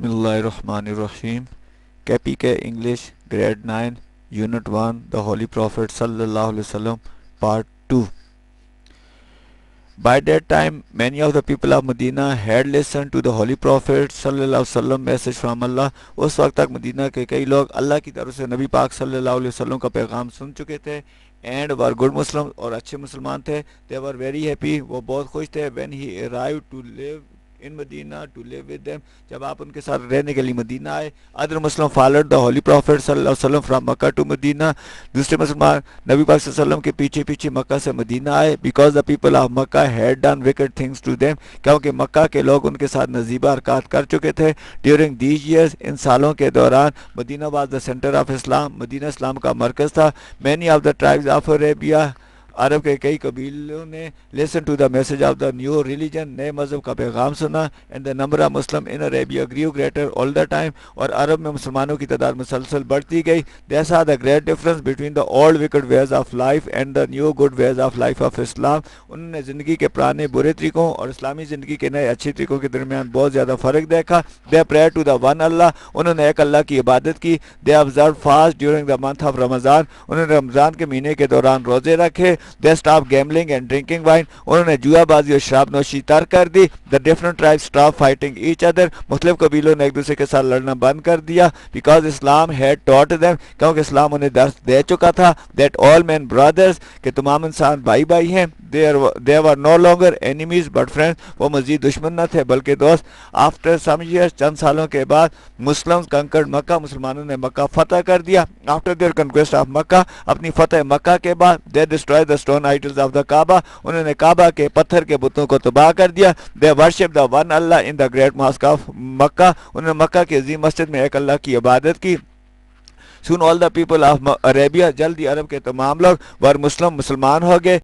Bismillahirrahmanirrahim. KPK English Grade 9 Unit 1 The Holy Prophet Sallallahu Alaihi Wasallam Part 2. By that time, many of the people of Medina had listened to the Holy Prophet Sallallahu Alaihi Wasallam message from Allah. उस वक्त तक Medina के कई लोग अल्लाह की तरफ से नबी पाक सल्लल्लाहु अलैहि वसल्लम का पैगाम सुन चुके थे and were good Muslim और अच्छे मुसलमान थे. They were very happy. वो बहुत खुश थे when he arrived to live in Medina, to live with them. जब आप उनके साथ रहने के लिए मदीना आए. Other Muslim followed the Holy Prophet sallallahu alaihi wasallam from Makkah to Medina. दूसरे मुसलमान नबी पाक सल्लल्लाहु अलैहि वसल्लम के पीछे पीछे मक्का से मदीना आए because the people of Makkah had done wicked things to them. क्योंकि मक्का के लोग उनके साथ नजीबा हरकत कर चुके थे. During these years, इन सालों के दौरान Medina was the center of Islam. Medina इस्लाम का मरकज़ था. Many of the tribes of Arabia, अरब के कई कबीलों ने listen to the message of the new religion, नए मज़हब का पैगाम सुना. And the number of Muslim in Arabia grew greater all the time, और अरब में मुसलमानों की तादाद मुसलसल बढ़ती गई. They saw the great difference between the old wicked ways of life and the new good ways of life of Islam. उन्होंने ज़िंदगी के पुराने बुरे तरीकों और इस्लामी ज़िंदगी के नए अच्छे तरीकों के दरमियान बहुत ज़्यादा फ़र्क देखा. दे प्रेयर टू द वन अल्लाह, उन्होंने एक अल्लाह की इबादत की. They observe fast during the month of Ramzan, उन्होंने रमज़ान के महीने के दौरान रोज़े रखे. They stop gambling and drinking wine, उन्होंने जुआबाजी और शराब नोशी तर्क कर दी. The different tribes stopped fighting each other, मुख्तलिफ कबीलों ने एक दूसरे के साथ लड़ना बंद कर दिया. Because Islam had taught them, क्योंकि इस्लाम उन्हें दर्स दे चुका था, that all men brothers, कि तमाम इंसान भाई भाई हैं. They were no longer enemies but friends, वो मजीद दुश्मन न थे बल्कि दोस्त. After some years, चंद सालों के बाद, Muslims conquered मक्का, मुसलमानों ने मक्का फतह कर दिया. After their conquest of मक्का, अपनी फतह मक्का के बाद, they destroyed the stone idols of the Kaaba, उन्होंने काबा के पत्थर के बुतों को तबाह कर दिया. They worship the one Allah in the great mosque of मक्का, उन्होंने मक्का की अजीम मस्जिद में एक अल्लाह की इबादत की. Soon all the people of Arabia, जल्दी अरब के तमाम लोग वर मुस्लिमान हो गए.